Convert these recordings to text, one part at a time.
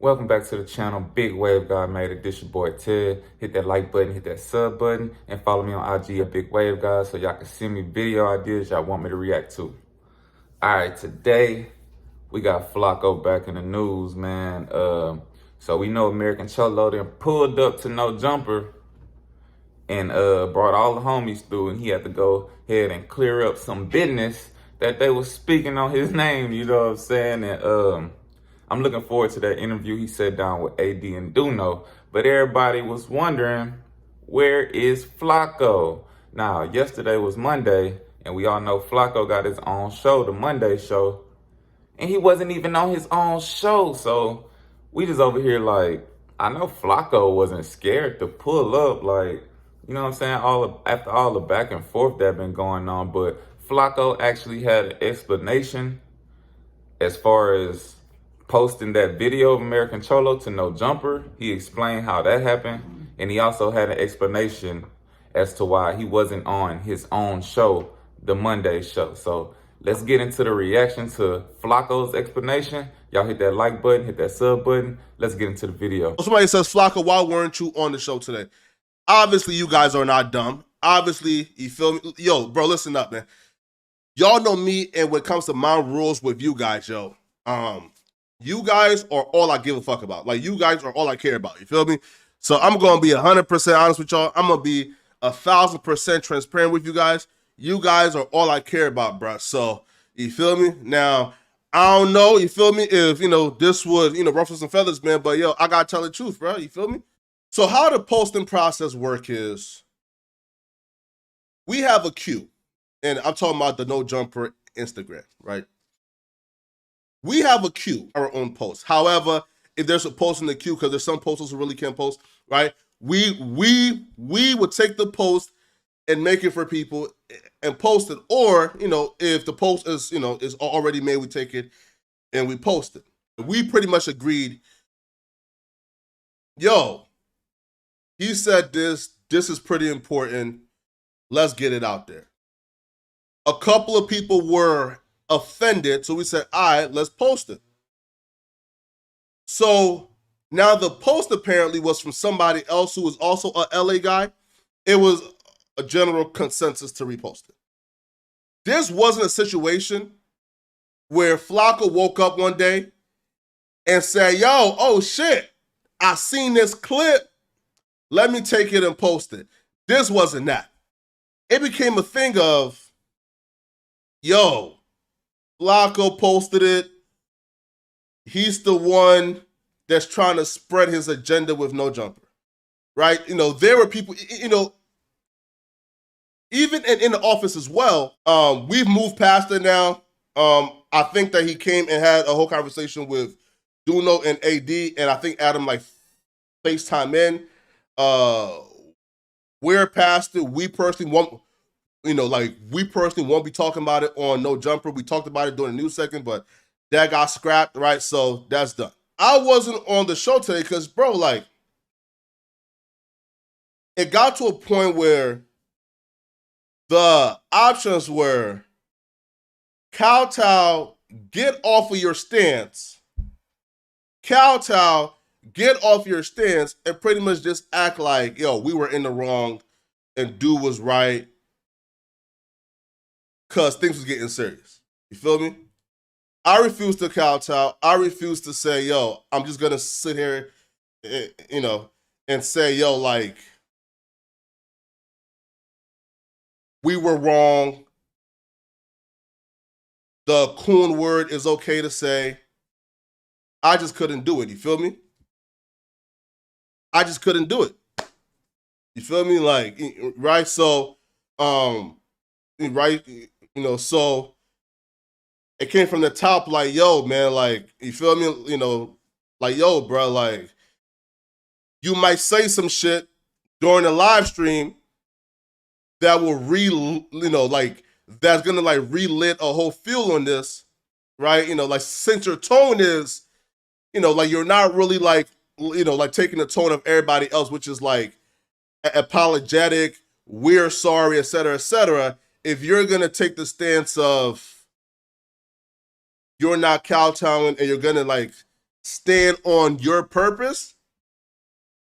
Welcome back to the channel. Big Wave Guy made it. This your boy Ted. Hit that like button, hit that sub button, and follow me on IG at Big Wave Guy so y'all can send me video ideas y'all want me to react to. Alright, today we got Flakko back in the news, man. So we know American Cholo then pulled up to No Jumper and brought all the homies through, and he had to go ahead and clear up some business that they was speaking on his name, you know what I'm saying? And I'm looking forward to that interview he sat down with AD and Doknow. But everybody was wondering, where is Flakko? Now, yesterday was Monday, and we all know Flakko got his own show, the Monday show, and he wasn't even on his own show. So we just over here like, I know Flakko wasn't scared to pull up, like, you know what I'm saying? After all the back and forth that been going on, but Flakko actually had an explanation as far as posting that video of American Cholo to No Jumper. He explained how that happened, and he also had an explanation as to why he wasn't on his own show, the Monday show. So let's get into the reaction to Flakko's explanation. Y'all hit that like button, hit that sub button. Let's get into the video. Somebody says, Flakko, why weren't you on the show today? Obviously, you guys are not dumb. Obviously, you feel me? Yo, bro, listen up, man. Y'all know me, and when it comes to my rules with you guys, yo, you guys are all I give a fuck about. Like, you guys are all I care about. You feel me? So I'm going to be 100% honest with y'all. I'm going to be 1,000% transparent with you guys. You guys are all I care about, bro. So, you feel me? Now, I don't know, you feel me, if, this was, ruffle some feathers, man, but, yo, I got to tell the truth, bro. You feel me? So how the posting process work is, we have a queue, and I'm talking about the No Jumper Instagram, right? We have a queue, our own post. However, if there's a post in the queue, because there's some posters who really can't post, right? We would take the post and make it for people and post it, or if the post is is already made, we take it and we post it. We pretty much agreed, yo, he said this is pretty important, let's get it out there. A couple of people were offended, so we said, all right, let's post it. So now the post apparently was from somebody else who was also a LA guy. It was a general consensus to repost it. This wasn't a situation where Flakko woke up one day and said, yo, oh shit, I seen this clip, let me take it and post it. This wasn't that. It became a thing of, yo, Flakko posted it. He's the one that's trying to spread his agenda with No Jumper, right? There were people, even in the office as well. We've moved past it now. I think that he came and had a whole conversation with Doknow and AD, and I think Adam like FaceTime in. We're past it. We personally won't, we personally won't be talking about it on No Jumper. We talked about it during the news segment, but that got scrapped, right? So that's done. I wasn't on the show today because, bro, like, it got to a point where the options were, kowtow, get off of your stance. Kowtow, get off your stance, and pretty much just act like, yo, we were in the wrong and dude was right, because things was getting serious. You feel me? I refuse to kowtow. I refuse to say, yo, I'm just going to sit here, and say, yo, like, we were wrong. The coon word is okay to say. I just couldn't do it. You feel me? I just couldn't do it. You feel me? Like, right? So, right, so it came from the top, like, yo, man, like, you feel me? Like, yo, bro, like, you might say some shit during the live stream that will that's gonna like relit a whole feel on this, right? Like, since your tone is, like, you're not really like, like taking the tone of everybody else, which is like apologetic, we're sorry, etc., etc. If you're gonna take the stance of you're not kowtowing and you're gonna like stand on your purpose,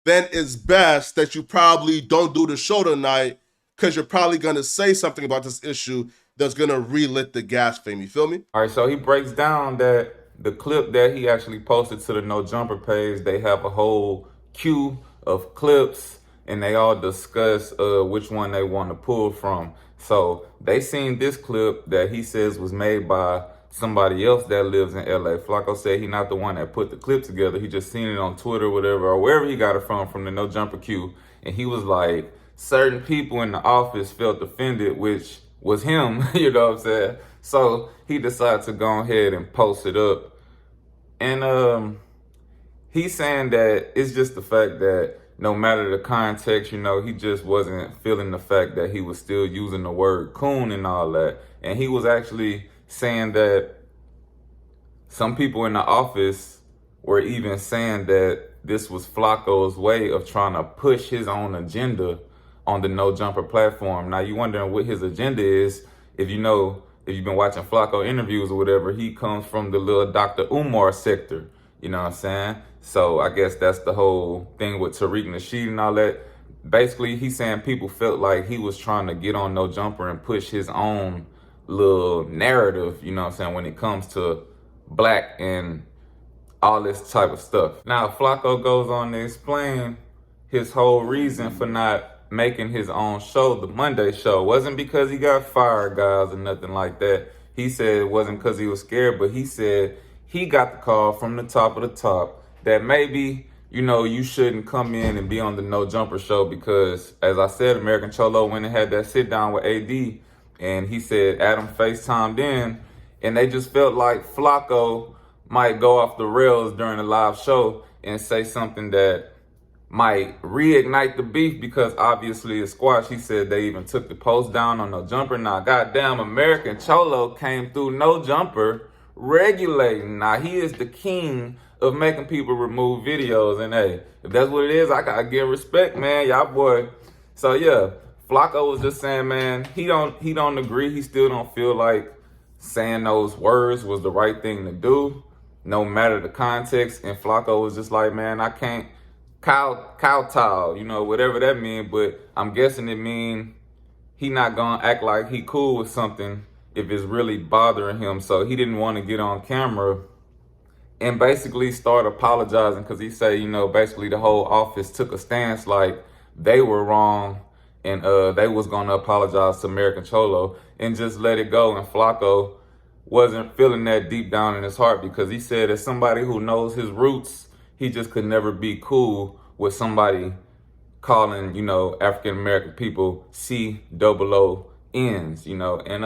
then it's best that you probably don't do the show tonight, because you're probably going to say something about this issue that's going to relit the gas flame. You feel me? All right, so he breaks down that the clip that he actually posted to the No Jumper page, they have a whole queue of clips and they all discuss which one they want to pull from. So they seen this clip that he says was made by somebody else that lives in LA. Flakko said he not the one that put the clip together. He just seen it on Twitter or whatever, or wherever he got it from the No Jumper queue. And he was like, certain people in the office felt offended, which was him, you know what I'm saying? So he decided to go ahead and post it up. And he's saying that it's just the fact that no matter the context, you know, he just wasn't feeling the fact that he was still using the word coon and all that. And he was actually saying that some people in the office were even saying that this was Flakko's way of trying to push his own agenda on the No Jumper platform. Now you wondering what his agenda is. If you know, if you've been watching Flakko interviews or whatever, he comes from the little Dr. Umar sector, you know what I'm saying? So I guess that's the whole thing with Tariq Nasheed and all that. Basically, he's saying people felt like he was trying to get on No Jumper and push his own little narrative, you know what I'm saying, when it comes to black and all this type of stuff. Now, Flakko goes on to explain his whole reason for not making his own show, the Monday show. Wasn't because he got fired, guys, or nothing like that. He said it wasn't because he was scared, but he said he got the call from the top of the top that maybe, you know, you shouldn't come in and be on the No Jumper show because, as I said, American Cholo went and had that sit down with AD, and he said Adam FaceTimed in, and they just felt like Flakko might go off the rails during the live show and say something that might reignite the beef, because obviously it's squash. He said they even took the post down on No Jumper. Now, goddamn, American Cholo came through No Jumper regulating. Now, he is the king of making people remove videos. And hey, if that's what it is, I gotta give respect, man. Y'all boy. So yeah, Flakko was just saying, man, he don't agree. He still don't feel like saying those words was the right thing to do, no matter the context. And Flakko was just like, man, I can't kowtow, you know, whatever that means, but I'm guessing it mean he not gonna act like he cool with something if it's really bothering him. So he didn't want to get on camera and basically start apologizing, because he said, you know, basically the whole office took a stance like they were wrong and they was gonna apologize to American Cholo and just let it go. And Flakko wasn't feeling that deep down in his heart, because he said, as somebody who knows his roots, he just could never be cool with somebody calling, you know, African-American people COONs, you know. And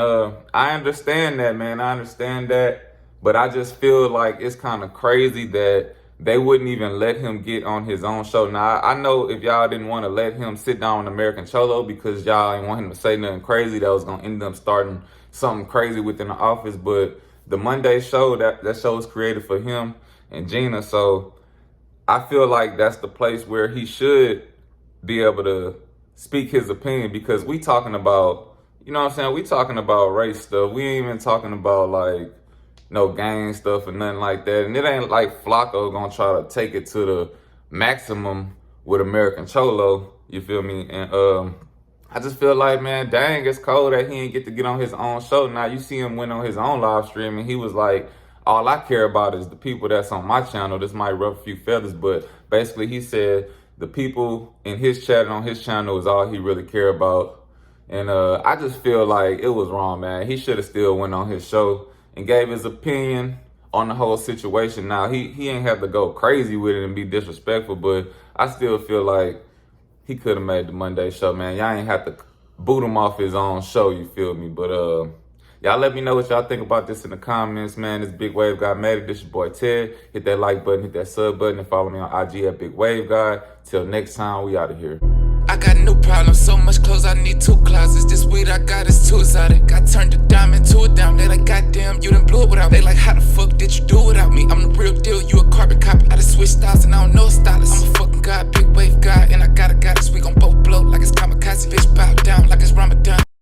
I understand that, man. I understand that. But I just feel like it's kind of crazy that they wouldn't even let him get on his own show. Now, I know if y'all didn't want to let him sit down with American Cholo because y'all didn't want him to say nothing crazy that was going to end up starting something crazy within the office. But the Monday show, that show was created for him and Gina. So I feel like that's the place where he should be able to speak his opinion, because we talking about, you know what I'm saying, we talking about race stuff. We ain't even talking about like no gang stuff or nothing like that. And it ain't like Flakko gonna try to take it to the maximum with American Cholo, you feel me? And I just feel like, man, dang, it's cold that he ain't get to get on his own show. Now you see him went on his own live stream and he was like, all I care about is the people that's on my channel. This might ruffle a few feathers, but basically he said the people in his chat on his channel is all he really care about. And I just feel like it was wrong, man. He should have still went on his show and gave his opinion on the whole situation. Now, he ain't have to go crazy with it and be disrespectful, but I still feel like he could have made the Monday show, man. Y'all ain't have to boot him off his own show, you feel me? But y'all let me know what y'all think about this in the comments, man. This Big Wave Guy made it. This your boy Ted. Hit that like button, hit that sub button, and follow me on IG at Big Wave Guy. Till next time, we out of here. I got no problem, so much clothes, I need 2 closets. This weed I got is too exotic. I turned it down.